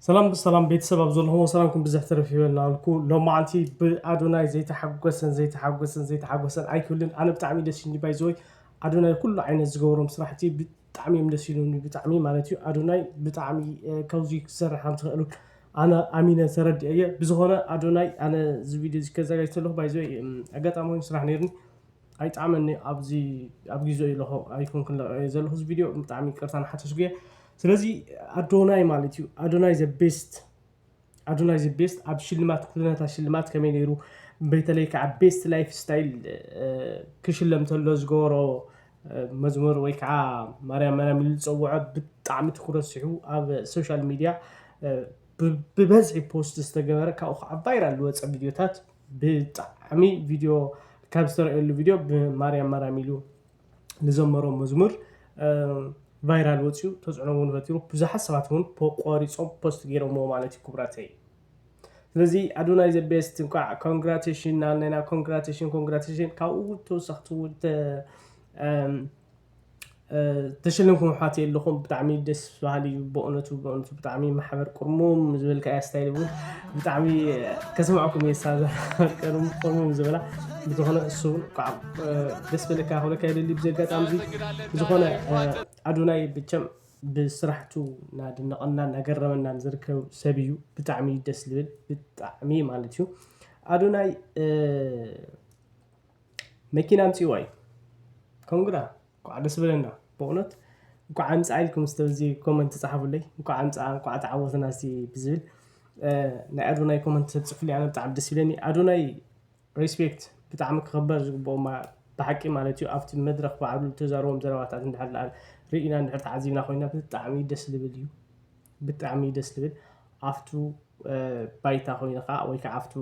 سلام ቤተሰብ ኣብ ዘለኹም ሰላምኩም ብዙሕ ተረፍ ይበልና ኣልኩ ሎማዓንቲ ብኣዶናይ ዘይተሓጎሰን ኣይክብልን ኣነ ብጣዕሚ ደስ ይብልኒ ባይዘወይ ኣዶናይ ኩሉ ዓይነት ዝገበሮም ስራሕቲ ብጣዕሚ እዮም ደስ ይብሉኒ ብጣዕሚ ማለት እዩ ኣዶናይ ብጣዕሚ ካብዚ ክሰርሕ ከም ትኽእሉ ኣነ ኣሚነ ተረዲአ እየ ብዝኾነ ኣዶናይ ኣነ እዚ ቪድዮ እዚ ከዘጋጅ ከለኹ ባይዘወይ ኣጋጣሚ ኮይኑ ስራሕ ነይሩኒ ኣይጣዕመኒ ኣብዚ ኣብ ግዜኡ ኣለኹ ኣይኮንኩን ዘለኹ እዚ ቪድዮ ብጣዕሚ ይቅርታ ንሓተሽኩ እየ ስለዚ ኣዶናይ ማለት እዩ ኣዶናይ ዘ ቤስት ኣብ ሽልማት ኩነታት ሽልማት ከመይ ነይሩ በተለይ ከዓ ቤስት ላይፍ ስታይል ክሽለም ተሎ ዝገበሮ መዝሙር ወይ ከዓ ማርያም ኢሉ ዝፀውዖ ብጣዕሚ ትኩረት ስሒቡ ኣብ ሶሻል ሚድያ ብበዝሒ ፖስት ዝተገበረ ካብኡ ከዓ ቫይራል ዝወፀ ቪድዮታት ብጣዕሚ ቪድዮ ካብ ዝተረኣየሉ ቪድዮ ብማርያም ኢሉ ንዘመሮ መዝሙር ቫይራል ወፂኡ ተፅዕኖ እውን ፈጢሩ ብዙሓት ሰባት እውን ቆሪፆም ፖስት ገይሮምዎ ማለት እዩ ክቡራተይ ስለዚ ኣዶናይ ዘ ቤስት እንኳዕ ኮንግራቴሽን ኣለና ኮንግራቴሽን ካብኡ ተወሳኽቲ እውን ተሸለምኩም ኣሕዋተይ ኣለኹም ብጣዕሚ ደስ በሃሊ እዩ ብእውነቱ ብጣዕሚ ማሕበር ቁርሙም ዝብል ከዓ ስታይል እውን ብጣዕሚ ከስምዐኩም እየ ቁርሙም ዝብላ ዝኾነ እሱ ከዓ ደስ በለካ ክብለካ የደሊ ብዚ ኣጋጣሚ እዚ ዝኾነ ኣዶናይ ብቸም ብስራሕቱ እናደነቐና እናገረመናን ዝርከብ ሰብ እዩ ብጣዕሚ ደስ ዝብል ብጣዕሚ ማለት እዩ ኣዶናይ መኪና ኣምፂዋ እዩ ኮንግራ እንኳዕ ደስ በለና በእውነት እንኳዕ ኣምፃ ኢልኩም ዝተብዚ ኮመንት ተፃሓፉለይ እንኳዕ ተዓወትና እስቲ ብዝብል ናይ ኣዶናይ ኮመንት ተፅፉልይ ኣነ ብጣዕሚ ደስ ይብለኒ ኣዶናይ ሬስፔክት ብጣዕሚ ክኽበር ዝግብኦ ብሓቂ ማለት እዩ ኣብቲ መድረክ ባዕሉ ተዛረቦም ዘረባታት እንድሕር ርኢና እንድሕር ተዓዚብና ኮይና ብጣዕሚ ደስ ዝብል እዩ ብጣዕሚ ደስ ዝብል ኣፍቱ ባይታ ኮይኑ ከዓ ወይ ከዓ ኣፍቱ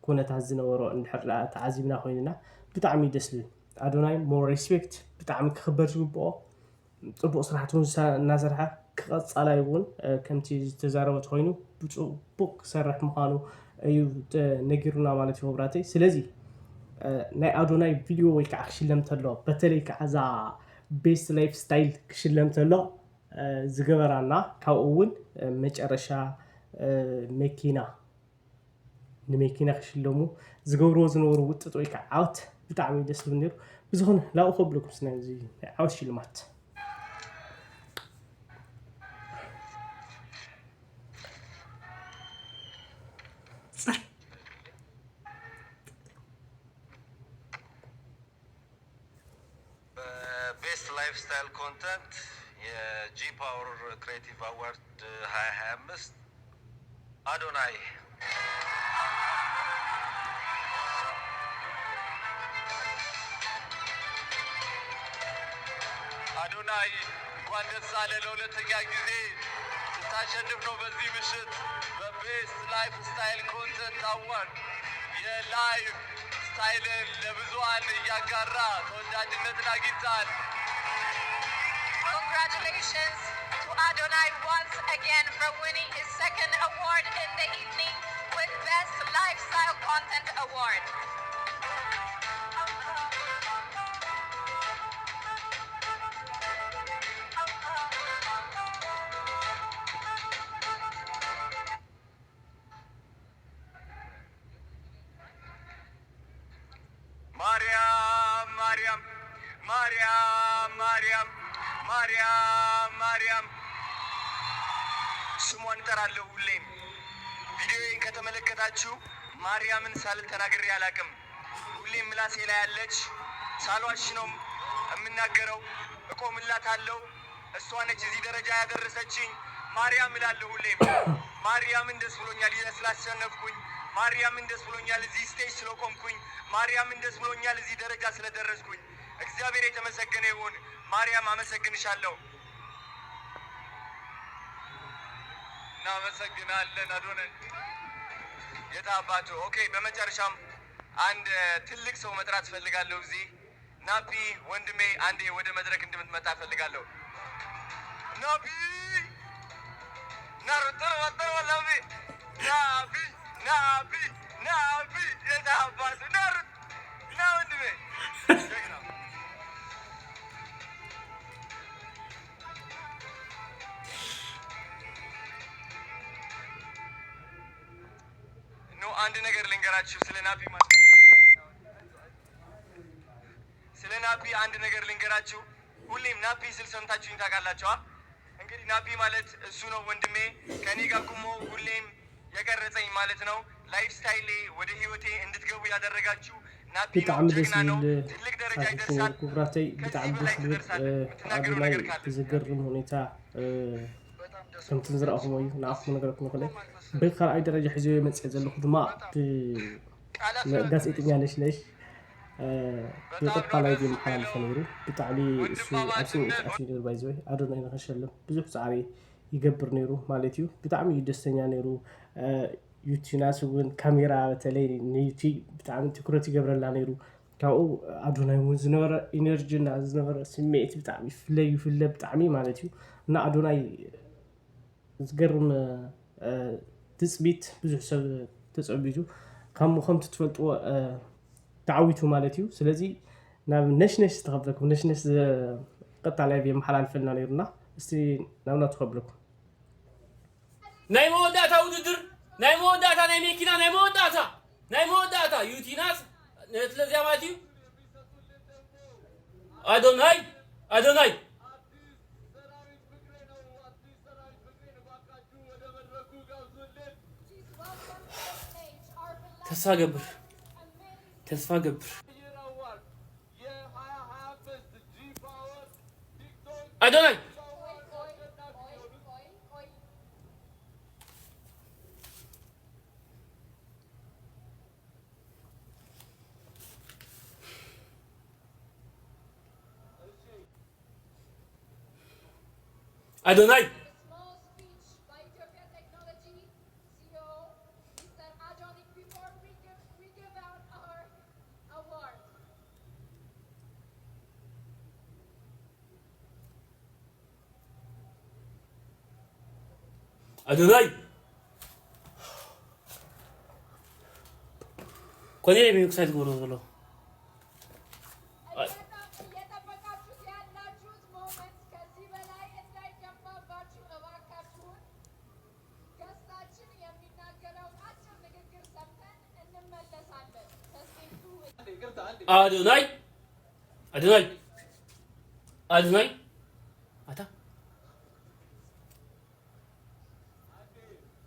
ኩነታት ዝነበሮ እንድሕር ተዓዚብና ኮይንና ብጣዕሚ ደስ ዝብል ኣዶናይ ሞር ሬስፔክት ብጣዕሚ ክኽበር ዝግብኦ ፅቡቅ ስራሕቲ እውን እናሰርሐ ክቐፃላይ እውን ከምቲ ዝተዛረበት ኮይኑ ብፅቡቅ ክሰርሕ ምዃኑ እዩ ነጊሩና ማለት እዩ ክቡራተይ ስለዚ ናይ ኣዶናይ ቪድዮ ወይ ከዓ ክሽለም ተሎ በተለይ ከዓ እዛ ቤስት ላይፍ ስታይል ክሽለም ተሎ ዝገበራና ካብኡ እውን መጨረሻ ንመኪና ክሽለሙ ዝገብርዎ ዝነበሩ ውጥጥ ወይ ከዓ ዓወት ብጣዕሚ ደስ ዝብል ነይሩ ብዝኾነ ላብኡ ከብለኩም ስና እዚ ዓወት ሽልማት ቤስት ላይፍ ስታይል ኮንተንት የጂ ፓወር ክሬቲቭ አዋርድ 2025 አዶናይ እንኳን ደስ አለ ለሁለተኛ ጊዜ ስታሸንፍ ነው በዚህ ምሽት በቤስት ላይፍ ስታይል ኮንተንት አዋርድ የላይፍ ስታይልን ለብዙሃን እያጋራ ተወዳጅነትን አግኝተሃል። Congratulations to Adonai once again for winning his second award in the evening with Best Lifestyle Content Award. ማርያም ስሟን እጠራለሁ ሁሌም ቪዲዮዬን ከተመለከታችሁ ማርያምን ሳልተናግሬ አላቅም ሁሌም ምላሴ ላይ ያለች ሳልዋሽ ነው የምናገረው እቆምላታለሁ እሷ ነች እዚህ ደረጃ ያደረሰችኝ ማርያም እላለሁ ሁሌም ማርያምን ደስ ብሎኛል ስላሸነፍኩኝ ማርያምን ደስ ብሎኛል እዚህ ስቴጅ ስለቆምኩኝ ማርያምን ደስ ብሎኛል እዚህ ደረጃ ስለደረስኩኝ እግዚአብሔር የተመሰገነ ይሁን ማርያም አመሰግንሻለሁ እናመሰግናለን አዶናይ የታባቱ ኦኬ በመጨረሻም አንድ ትልቅ ሰው መጥራት ፈልጋለሁ እዚህ ናፒ ወንድሜ አንዴ ወደ መድረክ እንድትመጣ ፈልጋለሁ ናፒ ናፒ የታባቱ ና ወንድሜ አንድ ነገር ልንገራችሁ ስለ ናፒ አንድ ነገር ልንገራችሁ። ሁሌም ናፒ ስል ሰምታችሁኝ ታውቃላችሁ። እንግዲህ ናፒ ማለት እሱ ነው ወንድሜ፣ ከኔ ጋር ቁሞ ሁሌም የቀረጸኝ ማለት ነው። ላይፍ ስታይሌ ወደ ህይወቴ እንድትገቡ ያደረጋችሁ ናፒ ነው። ጀግና ነው። ትልቅ ደረጃ ይደርሳል። ኩብራተይ ብጣዕሚ ደስ ዝብል አዶናይ ብዝገርም ሁኔታ ከምቲ ዝረአኹሞ እዩ ንኣኹም ነገረኩም ንኽእል ብካልኣይ ደረጃ ሒዞ መፅአ ዘለኹ ድማ ጋዜጠኛ ነሽ ብቀጥታ ላይ የመሓላለፈ ነይሩ ብጣዕሚ እሱ ኣብ ስምዒት ኣትዩ ነይሩ ባይዘወይ ኣዶናይ ንክሸልም ብዙሕ ፃዕሪ ይገብር ነይሩ ማለት እዩ ብጣዕሚ እዩ ደስተኛ ነይሩ ዩቲናስ እውን ካሜራ በተለይ ንቲ ብጣዕሚ ትኩረት ይገብረላ ነይሩ ካብኡ ኣዶናይ እውን ዝነበረ ኢነርጂ እና ዝነበረ ስምዒት ብጣዕሚ ይፍለ ብጣዕሚ ማለት እዩ እና ኣዶናይ ዝገርም ትፅቢት ብዙሕ ሰብ ተፀቢቱ ከምቲ ትፈልጥዎ ተዓዊቱ ማለት እዩ ስለዚ ናብ ነሽነሽ ተኸብለኩም ነሽነሽ ቀጣላይ የመሓላልፈልና ነይሩና እስቲ ናብና ተኸብለኩም ናይ መወዳእታ ውድድር ናይ መወዳእታ ናይ መኪና ናይ መወዳእታ ዩቲናስ ስለዚያ ማለት እዩ ኣዶናይ ተስፋ ገብር ኣዶናይ Adonai. Small speech by Ethiopia Technology CEO, Mr. Adonic, before we give out our award. Adonai. Qual é o meu site guru? Adonai. Ata.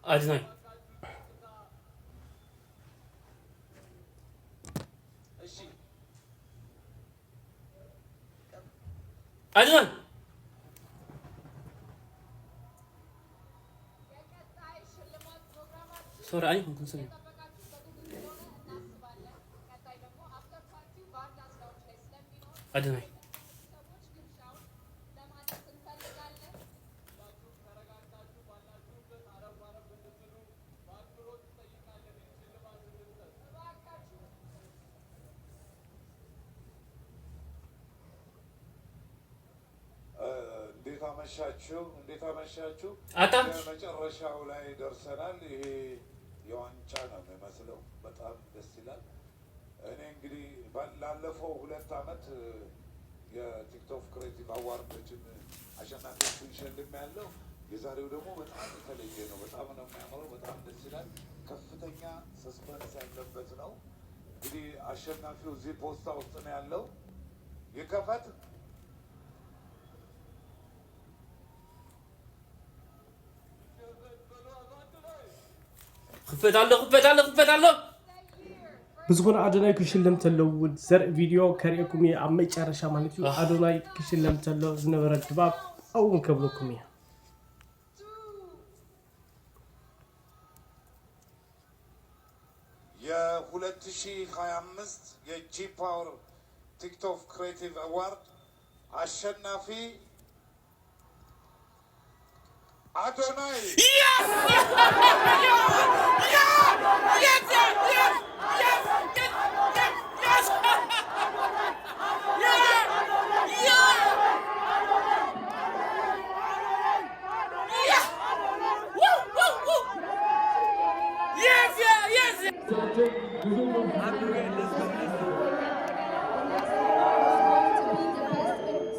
Adonai. Sorry, I don't know. Adonai. እንዴት አመሻችሁ አጣም መጨረሻው ላይ ደርሰናል ይሄ የዋንጫ ነው የሚመስለው በጣም ደስ ይላል እኔ እንግዲህ ላለፈው 2 ዓመት የቲክቶክ ክሬቲቭ አዋርዶችን አሸናፊዎችን ሸልም ያለው የዛሬው ደግሞ በጣም የተለየ ነው በጣም ነው የሚያምረው በጣም ደስ ይላል ከፍተኛ ሰስፐንስ ያለበት ነው እንግዲህ አሸናፊው እዚህ ፖስታ ውስጥ ነው ያለው ይከፈት ክፈታለሁ ብዝኾነ ኣዶናይ ክሽለም ተለው ዘርኢ ቪድዮ ከሪአኩም እየ ኣብ መጨረሻ ማለት እዩ ኣዶናይ ክሽለም ተሎ ዝነበረ ድባብ እውን ከብለኩም እየ የ2025 የጂ ፓወር ቲክቶክ ክሬቲቭ አዋርድ አሸናፊ Adonai! Yes!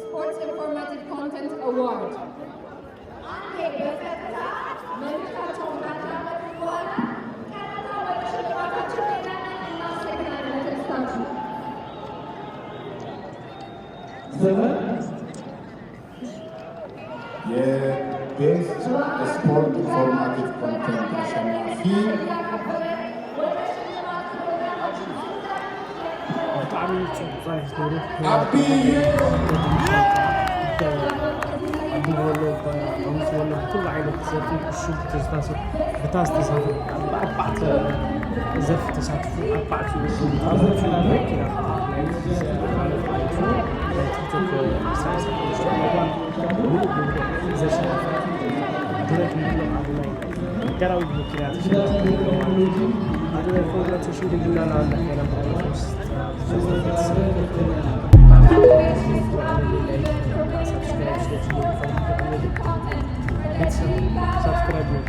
Sports Informative Content Award. መልካቸው ማታ በኋላ ካናዳ ወደ ሽልማት ታሰበ የቤስት ስፖርት ኢንፎርማቲቭ ኮንተንት አሸናፊ كل عائلة تسافر الشوط تستاسف بتاسف أربعة زف تسافر أربعة subscribe